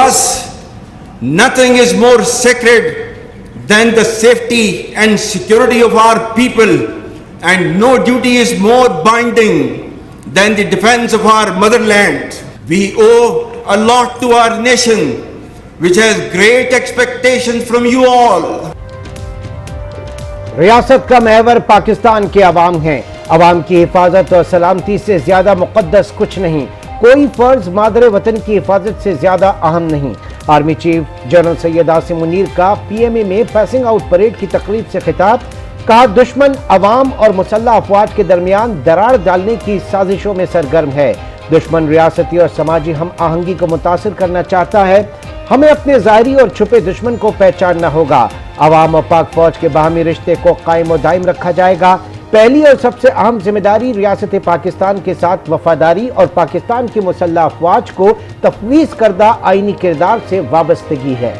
us, nothing is more sacred than the safety and security of our people, and no duty is more binding than the defense of our motherland. We owe a lot to our nation, which has great expectations from you all. ریاست کا محور پاکستان کے عوام ہیں. عوام کی حفاظت اور سلامتی سے زیادہ مقدس کچھ نہیں. کوئی فرض مادر وطن کی حفاظت سے زیادہ اہم نہیں. Army chief general Syed Asim Munir کا پی ایم اے میں پاسنگ آؤٹ پریڈ کی تقریب سے خطاب. کہا دشمن عوام اور مسلح افواج کے درمیان دراڑ ڈالنے کی سازشوں میں سرگرم ہے. دشمن ریاستی اور سماجی ہم آہنگی کو متاثر کرنا چاہتا ہے. ہمیں اپنے ظاہری اور چھپے دشمن کو پہچاننا ہوگا. عوام اور پاک فوج کے باہمی رشتے کو قائم و دائم رکھا جائے گا. پہلی اور سب سے اہم ذمہ داری ریاست پاکستان کے ساتھ وفاداری اور پاکستان کی مسلح افواج کو تفویض کردہ آئینی کردار سے وابستگی ہے.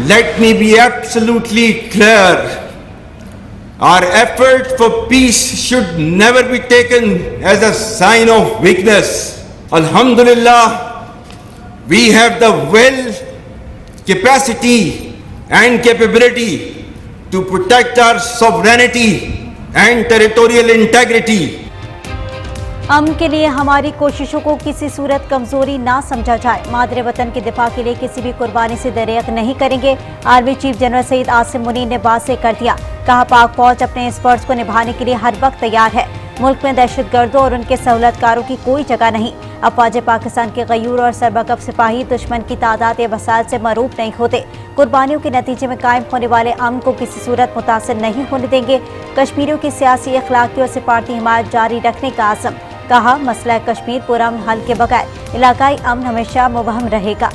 Let me be absolutely clear. Our effort for peace should never be taken as a sign of weakness. Alhamdulillah, we have the will, capacity and capability to protect our sovereignty and territorial integrity. امن کے لیے ہماری کوششوں کو کسی صورت کمزوری نہ سمجھا جائے. مادر وطن کے دفاع کے لیے کسی بھی قربانی سے دریغ نہیں کریں گے. Army chief general Syed Asim Munir نے واضح کر دیا. کہا پاک فوج اپنے اس فرض کو نبھانے کے لیے ہر وقت تیار ہے. ملک میں دہشت گردوں اور ان کے سہولت کاروں کی کوئی جگہ نہیں. افواج پاکستان کے غیور اور سربکف سپاہی دشمن کی تعداد یا وسائل سے معروف نہیں ہوتے. قربانیوں کے نتیجے میں قائم ہونے والے امن کو کسی صورت متاثر نہیں ہونے دیں گے. کشمیریوں کی سیاسی، اخلاقی اور سفارتی حمایت جاری رکھنے کا عزم. کہا مسئلہ کشمیر پرامن حل کے بغیر علاقائی امن ہمیشہ مبہم رہے گا.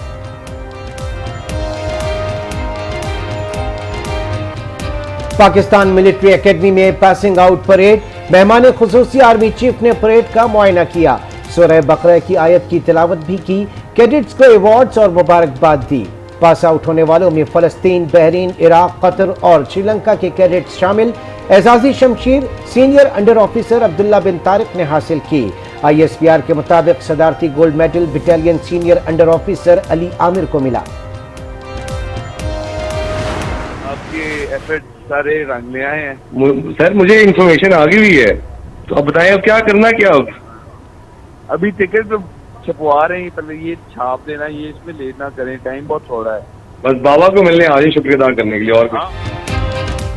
پاکستان ملٹری اکیڈمی میں پاسنگ آؤٹ پریڈ. مہمان خصوصی آرمی چیف نے پریڈ کا معائنہ کیا. سورہ بقرہ کی آیت کی تلاوت بھی کی. کیڈٹس کو ایوارڈز اور مبارکباد دی. پاس آؤٹ ہونے والوں میں فلسطین، بحرین، عراق، قطر اور سری لنکا کے کیڈٹس شامل. اعزازی شمشیر سینئر انڈر آفیسر عبداللہ بن طارق نے حاصل کی. آئی ایس پی آر کے مطابق صدارتی gold medal battalion senior under officer Ali Aamir کو ملا. آپ کے ایفرٹ سارے رنگ میں آئے ہیں. سر مجھے انفارمیشن آ گئی ہوئی ہے, تو اب بتائیں اب کیا کرنا, کیا ابھی ٹکٹ تو چھپوا رہے ہیں, پہلے یہ چھاپ دینا, یہ اس میں لیٹ نہ کریں, ٹائم بہت تھوڑا ہے. بس بابا کو ملنے آج شکریہ ادا کرنے کے لیے, اور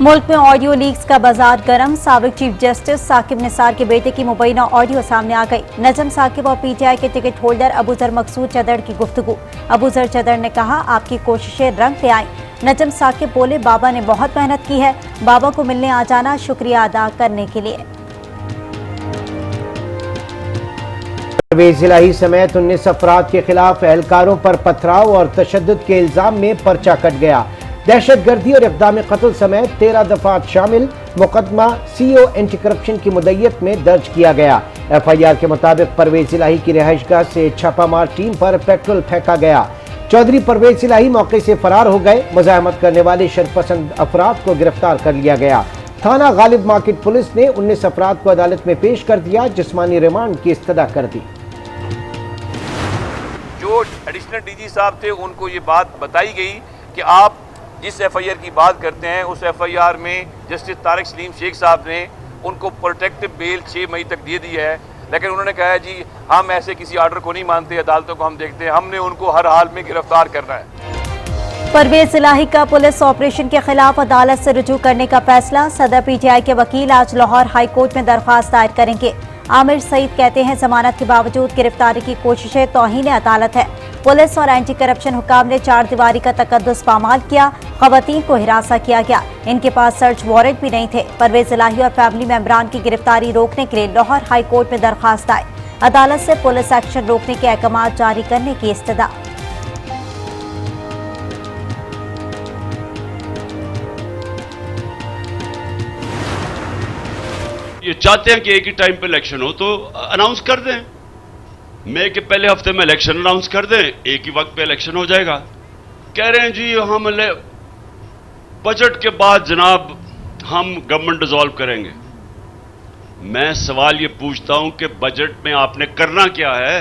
ملک میں آڈیو لیکس کا بازار گرم. سابق چیف جسٹس ثاقب نثار کے بیٹے کی مبینہ آڈیو سامنے آ گئی. نجم ثاقب اور پی ٹی آئی کے ٹکٹ ہولڈر ابوذر مقصود چدر کی گفتگو. ابوذر چدر نے کہا آپ کی کوششیں رنگ لے آئیں. نجم ثاقب بولے بابا نے بہت محنت کی ہے, بابا کو ملنے آ جانا شکریہ ادا کرنے کے لیے. پرویز الہی سمیت 19 افراد کے خلاف اہلکاروں پر پتھراؤ اور تشدد کے الزام میں پرچہ کٹ گیا. دہشت گردی اور اقدام قتل سمیت 13 دفعات شامل مقدمہ سی او اینٹی کرپشن کی مدعیت میں درج کیا گیا. ایف آئی آر کے مطابق پرویز الہی کی رہائش گاہ سے چھاپہ مار ٹیم پر پیٹرول پھینکا گیا. چودھری پرویز الہی موقع سے فرار ہو گئے. مزاحمت کرنے والے شرپسند افراد کو گرفتار کر لیا گیا. تھانہ غالب مارکیٹ پولیس نے 19 افراد کو عدالت میں پیش کر دیا. جسمانی ریمانڈ کی استدعا کر دی. جو ایڈیشنل ڈی جی صاحب تھے ان کو یہ بات بتائی گئی کہ آپ جس ایف آئی آر کی بات کرتے ہیں اس ایف آئی آر میں جسٹس طارق سلیم شیخ صاحب نے ان کو پروٹیکٹیو بیل 6 مئی تک دے دی ہے, لیکن انہوں نے کہا ہے جی ہم ایسے کسی آرڈر کو نہیں مانتے, عدالتوں کو ہم دیکھتے ہیں, ہم نے ان کو ہر حال میں گرفتار کرنا ہے. پرویز الہی کا پولیس آپریشن کے خلاف عدالت سے رجوع کرنے کا فیصلہ. صدر پی ٹی آئی کے وکیل آج لاہور ہائی کورٹ میں درخواست دائر کریں گے. عامر سعید کہتے ہیں ضمانت کے باوجود گرفتاری کی کوششیں توہین عدالت ہے. پولیس اور اینٹی کرپشن حکام نے 4 دیواری کا تقدس پامال کیا. خواتین کو ہراساں کیا گیا, ان کے پاس سرچ وارنٹ بھی نہیں تھے. پرویز الہی اور فیملی ممبران کی گرفتاری روکنے کے لیے لاہور ہائی کورٹ میں درخواست آئے. عدالت سے پولیس ایکشن روکنے کے احکامات جاری کرنے کی استدعا. یہ چاہتے ہیں کہ ایک ہی ٹائم پہ الیکشن ہو تو اناؤنس کر دیں, مئی کے پہلے ہفتے میں الیکشن اناؤنس کر دیں, ایک ہی وقت پہ الیکشن ہو جائے گا. کہہ رہے ہیں جی ہم بجٹ کے بعد جناب ہم گورنمنٹ ڈیزالو کریں گے. میں سوال یہ پوچھتا ہوں کہ بجٹ میں آپ نے کرنا کیا ہے؟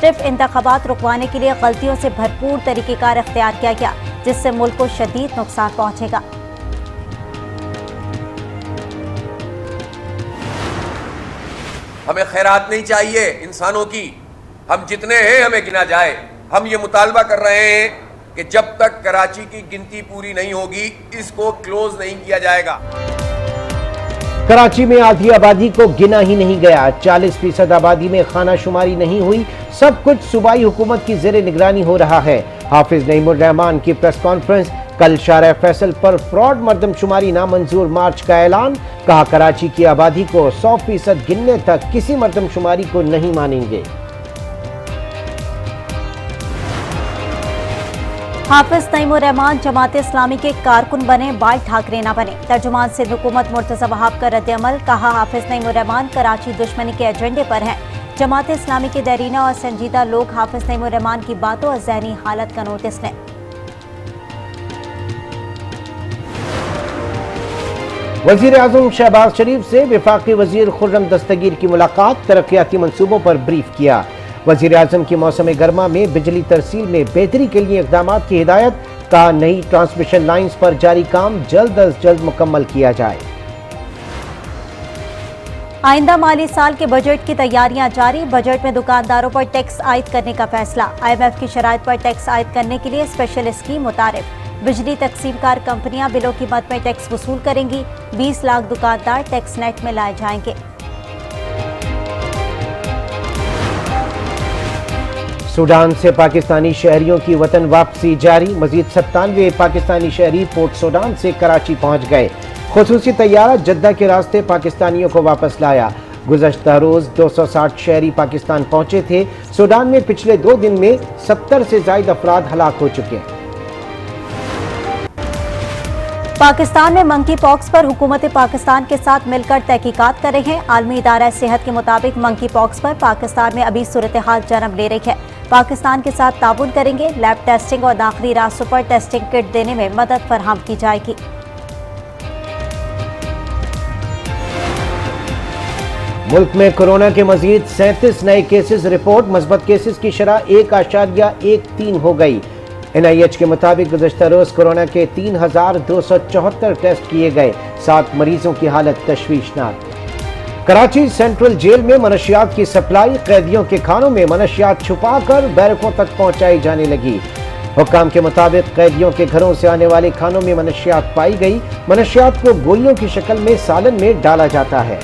صرف انتخابات رکوانے کے لیے غلطیوں سے بھرپور طریقہ کار اختیار کیا گیا، جس سے ملک کو شدید نقصان پہنچے گا۔ ہمیں خیرات نہیں چاہیے انسانوں کی، ہم جتنے ہیں ہمیں گنا جائے۔ ہم یہ مطالبہ کر رہے ہیں کہ جب تک کراچی کی گنتی پوری نہیں ہوگی اس کو کلوز نہیں کیا جائے گا۔ کراچی میں آدھی آبادی کو گنا ہی نہیں گیا، 40% آبادی میں خانہ شماری نہیں ہوئی، سب کچھ صوبائی حکومت کی زیر نگرانی ہو رہا ہے۔ حافظ نعیم الرحمان کی پریس کانفرنس، کل شارع فیصل پر فراڈ مردم شماری نامنظور مارچ کا اعلان، کہا کراچی کی آبادی کو 100% گننے تک کسی مردم شماری کو نہیں مانیں گے۔ حافظ نعیم الرحمان جماعت اسلامی کے کارکن بنے، بال ٹھاکرے نہ بنے، ترجمان سندھ حکومت مرتضی وہاب کا رد عمل، کہا حافظ نعیم الرحمان کراچی دشمنی کے ایجنڈے پر ہیں۔ جماعت اسلامی کے دیرینہ اور سنجیدہ لوگ حافظ نعیم الرحمان کی باتوں اور ذہنی حالت کا نوٹس لیں۔ وزیر اعظم شہباز شریف سے وفاقی وزیر خرم دستگیر کی ملاقات، ترقیاتی منصوبوں پر بریف کیا۔ وزیر اعظم کی موسم گرما میں بجلی ترسیل میں بہتری کے لیے اقدامات کی ہدایت، کہا نئی ٹرانسمیشن لائنز پر جاری کام جلد از جلد مکمل کیا جائے۔ آئندہ مالی سال کے بجٹ کی تیاریاں جاری، بجٹ میں دکانداروں پر ٹیکس عائد کرنے کا فیصلہ، IMF کی شرائط پر ٹیکس عائد کرنے کے لیے اسپیشل اسکیم متعارف، بجلی تقسیم کار کمپنیاں بلوں کی مد میں ٹیکس وصول کریں گی، 20 لاکھ دکاندار ٹیکس نیٹ میں لائے جائیں گے۔ سوڈان سے پاکستانی شہریوں کی وطن واپسی جاری، مزید 97 پاکستانی شہری پورٹ سوڈان سے کراچی پہنچ گئے۔ خصوصی طیارہ جدہ کے راستے پاکستانیوں کو واپس لایا۔ گزشتہ روز 260 شہری پاکستان پہنچے تھے۔ سوڈان میں پچھلے 2 دن میں 70 سے زائد افراد ہلاک ہو چکے ہیں۔ پاکستان میں منکی پاکس پر حکومت پاکستان کے ساتھ مل کر تحقیقات کر رہے ہیں۔ عالمی ادارہ صحت کے مطابق منکی پاکس پر پاکستان میں ابھی صورتحال جنم لے رہی ہے۔ پاکستان کے ساتھ تعاون کریں گے، لیب ٹیسٹنگ اور داخلی راستوں پر ٹیسٹنگ کٹ دینے میں مدد فراہم کی جائے گی۔ ملک میں کورونا کے مزید 37 نئے کیسز رپورٹ، مثبت کیسز کی شرح 1.13 ہو گئی۔ NIH کے مطابق گزشتہ روز کورونا کے 3274 ٹیسٹ کیے گئے، 7 مریضوں کی حالت تشویشناک۔ کراچی سینٹرل جیل میں منشیات کی سپلائی، قیدیوں کے کھانوں میں منشیات چھپا کر بیرکوں تک پہنچائی جانے لگی۔ حکام کے مطابق قیدیوں کے گھروں سے آنے والے کھانوں میں منشیات پائی گئی۔ منشیات کو گولیوں کی شکل میں سالن میں ڈالا جاتا ہے۔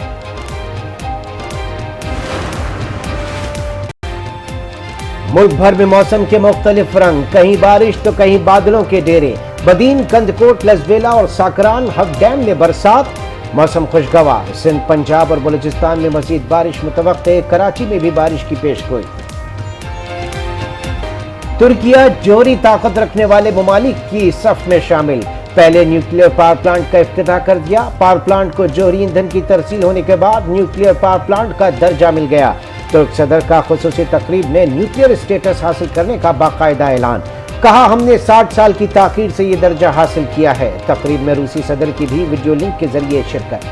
ملک بھر میں موسم کے مختلف رنگ، کہیں بارش تو کہیں بادلوں کے ڈیرے۔ بدین، کندکوٹ، لسبیلا اور ساکران ہب ڈیم میں برسات، موسم خوشگوار۔ سندھ، پنجاب اور بلوچستان میں مزید بارش متوقع، کراچی میں بھی بارش کی پیش گوئی۔ ترکیہ جوہری طاقت رکھنے والے ممالک کی صف میں شامل، پہلے نیوکلیئر پاور پلانٹ کا افتتاح کر دیا۔ پاور پلانٹ کو جوہری ایندھن کی ترسیل ہونے کے بعد نیوکلیئر پاور پلانٹ کا درجہ مل گیا۔ ترک صدر کا خصوصی تقریب میں نیوکلیئر اسٹیٹس حاصل کرنے کا باقاعدہ اعلان، کہا ہم نے 60 سال کی تاخیر سے یہ درجہ حاصل کیا ہے۔ تقریب میں روسی صدر کی بھی ویڈیو لنک کے ذریعے شرکت۔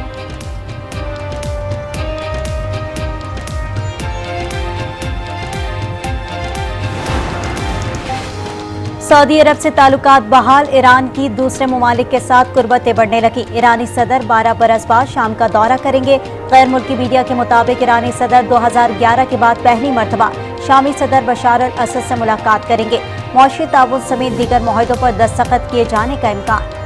سعودی عرب سے تعلقات بحال، ایران کی دوسرے ممالک کے ساتھ قربتیں بڑھنے لگی۔ ایرانی صدر 12 برس بعد شام کا دورہ کریں گے۔ غیر ملکی میڈیا کے مطابق ایرانی صدر 2011 کے بعد پہلی مرتبہ شامی صدر بشار الاسد سے ملاقات کریں گے۔ معاشی تعاون سمیت دیگر معاہدوں پر دستخط کیے جانے کا امکان۔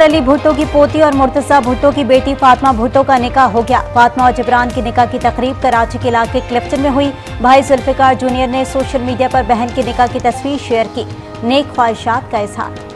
علی بھٹو کی پوتی اور مرتضی بھٹو کی بیٹی فاطمہ بھٹو کا نکاح ہو گیا۔ فاطمہ اور جبران کی نکاح کی تقریب کراچی کے علاقے کلفٹن میں ہوئی۔ بھائی ذوالفقار جونیئر نے سوشل میڈیا پر بہن کے نکاح کی تصویر شیئر کی، نیک خواہشات کا اظہار۔